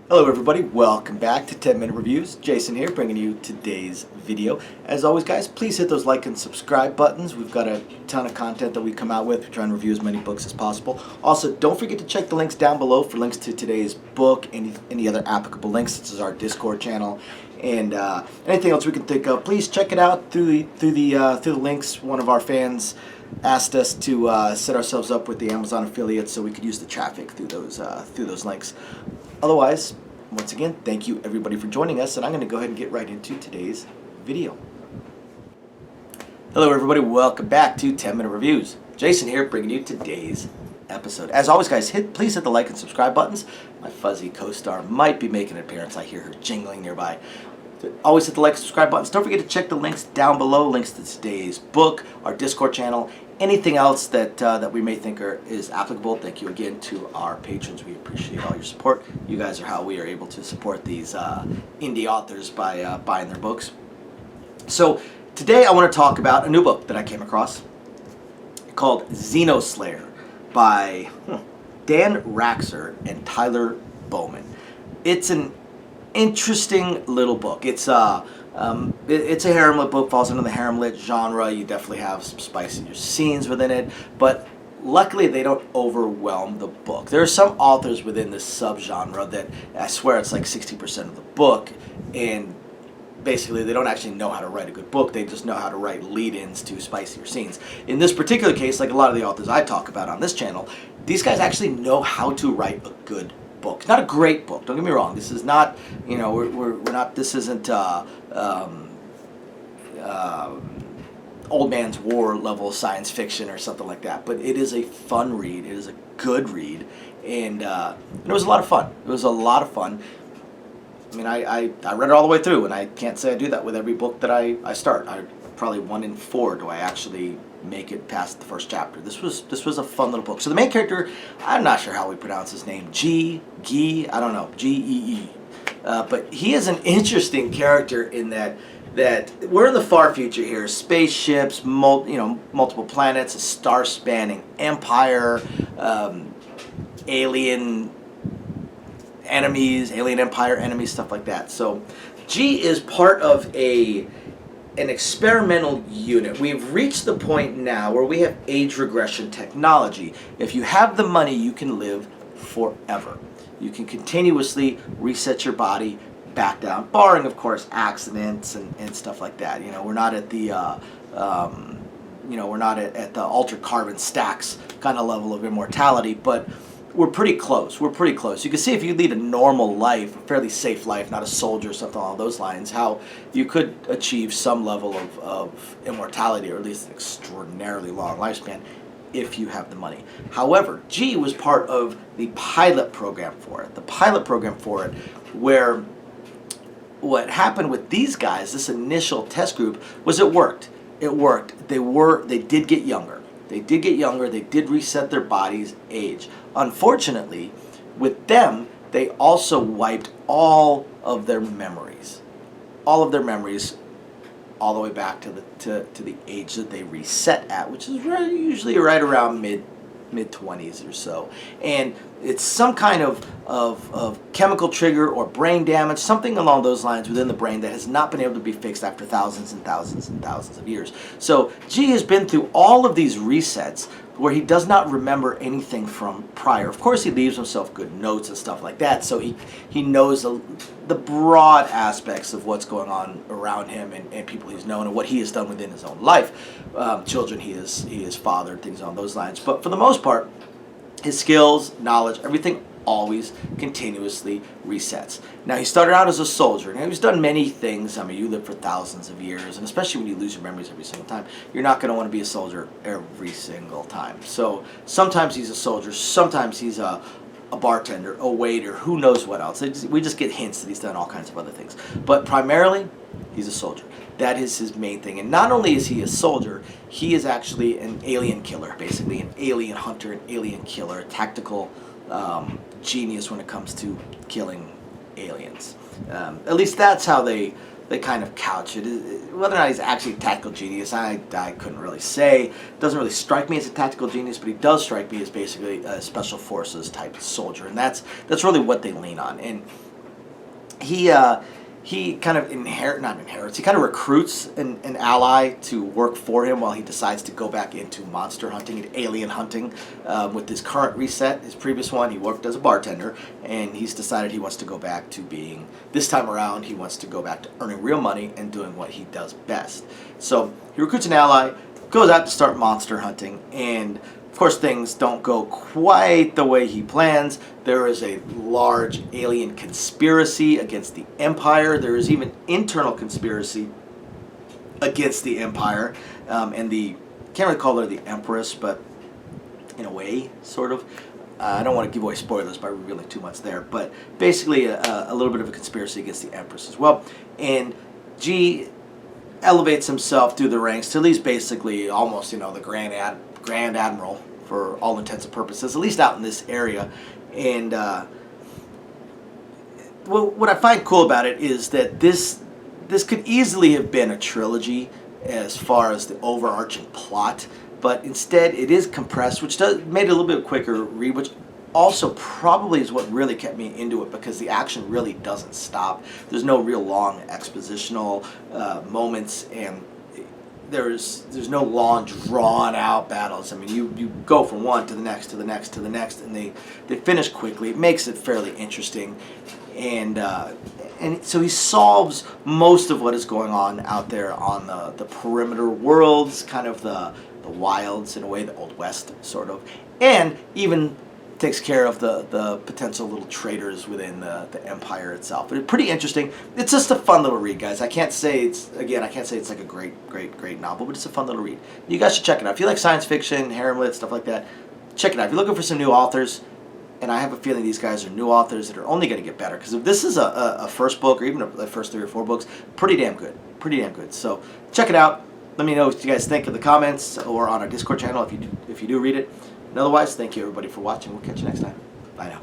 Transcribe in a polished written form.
Hello everybody, welcome back to 10 Minute Reviews. Jason here bringing you today's video. As always guys, please hit those like and subscribe buttons. We've got a ton of content that we come out with. We're trying to review as many books as possible. Also, don't forget to check the links down below for links to today's book, any other applicable links such as our Discord channel, and anything else we can think of. Please check it out through the links. One of our fans asked us to set ourselves up with the Amazon affiliates so we could use the traffic through those links. Otherwise, once again, thank you everybody for joining us, and I'm going to go ahead and get right into today's video. Hello everybody, welcome back to 10 Minute Reviews. Jason here bringing you today's episode. As always guys, please hit the like and subscribe buttons. My fuzzy co-star might be making an appearance. I hear her jingling nearby. Always hit the like and subscribe buttons. Don't forget to check the links down below, links to today's book, our Discord channel, anything else that we may think is applicable. Thank you again to our patrons. We appreciate all your support. You guys are how we are able to support these indie authors by buying their books. So today I want to talk about a new book that I came across called Xeno by Dan Raxor and Tyler Bowman. It's an interesting little book. It's a harem lit book, falls into the harem lit genre. You definitely have some spicier scenes within it, but luckily they don't overwhelm the book. There are some authors within this subgenre that I swear it's like 60% of the book, and basically they don't actually know how to write a good book. They just know how to write lead-ins to spicier scenes. In this particular case, like a lot of the authors I talk about on this channel, these guys actually know how to write a good book. It's not a great book, don't get me wrong. This is not, we're not, this isn't Old Man's War level science fiction or something like that, but it is a fun read. It is a good read, and it was a lot of fun. It was a lot of fun. I mean, I read it all the way through, and I can't say I do that with every book that I start. Probably 1 in 4 do I actually make it past the first chapter. This was a fun little book. So the main character, I'm not sure how we pronounce his name. Gee, I don't know, Gee. But he is an interesting character in that we're in the far future here. Spaceships, multiple planets, a star-spanning empire, alien empire enemies, stuff like that. So G is part of an experimental unit. We've reached the point now where we have age regression technology. If you have the money, you can live forever. You can continuously reset your body back down, barring of course accidents and stuff like that. We're not at the we're not at the altered carbon stacks kind of level of immortality, but we're pretty close. We're pretty close. You can see if you lead a normal life, a fairly safe life, not a soldier or something along those lines, how you could achieve some level of immortality, or at least an extraordinarily long lifespan, if you have the money. However, G was part of the pilot program for it. The pilot program for it, where what happened with these guys, this initial test group, was it worked. It worked. They did get younger. They did reset their body's age. Unfortunately, with them, they also wiped all of their memories. All of their memories, all the way back to the age that they reset at, which is usually right around mid-20s or so. And it's some kind of chemical trigger or brain damage, something along those lines within the brain that has not been able to be fixed after thousands and thousands and thousands of years. So G has been through all of these resets where he does not remember anything from prior. Of course, he leaves himself good notes and stuff like that, so he knows the broad aspects of what's going on around him and people he's known and what he has done within his own life. Children he has fathered, things along those lines. But for the most part, his skills, knowledge, everything always continuously resets. Now, he started out as a soldier, and he's done many things. I mean, you live for thousands of years, and especially when you lose your memories every single time, you're not going to want to be a soldier every single time. So sometimes he's a soldier, sometimes he's a bartender, a waiter, who knows what else. We just get hints that he's done all kinds of other things. But primarily, he's a soldier. That is his main thing. And not only is he a soldier, he is actually an alien killer, basically an alien hunter, an alien killer, a tactical genius when it comes to killing aliens. At least that's how they kind of couch it. Whether or not he's actually a tactical genius, I couldn't really say. Doesn't really strike me as a tactical genius, but he does strike me as basically a special forces type soldier, and that's really what they lean on. And he kind of he kind of recruits an ally to work for him while he decides to go back into monster hunting and alien hunting. With his current reset, his previous one, he worked as a bartender, and he's decided he wants to go back to being, this time around, he wants to go back to earning real money and doing what he does best. So he recruits an ally, goes out to start monster hunting, and of course, things don't go quite the way he plans. There is a large alien conspiracy against the Empire. There is even internal conspiracy against the Empire. And can't really call her the Empress, but in a way, sort of. I don't want to give away spoilers by revealing too much there, but basically a little bit of a conspiracy against the Empress as well. And G elevates himself through the ranks to at least basically almost, the Grand Admiral for all intents and purposes, at least out in this area. And what I find cool about it is that this could easily have been a trilogy as far as the overarching plot, but instead it is compressed, which made it a little bit quicker read, which also probably is what really kept me into it, because the action really doesn't stop. There's no real long expositional moments, and there's no long drawn out battles. I mean, you go from one to the next to the next to the next, and they finish quickly. It makes it fairly interesting, and so he solves most of what is going on out there on the perimeter worlds, kind of the wilds in a way, the Old West sort of, and even takes care of the potential little traitors within the Empire itself. But it's pretty interesting. It's just a fun little read, guys. I can't say it's like a great novel, but it's a fun little read. You guys should check it out. If you like science fiction, harem lit, stuff like that, check it out. If you're looking for some new authors, and I have a feeling these guys are new authors that are only going to get better, because if this is a first book, or even the first 3 or 4 books, pretty damn good. So check it out. Let me know what you guys think in the comments or on our Discord channel if you do read it. And otherwise, thank you everybody for watching. We'll catch you next time. Bye now.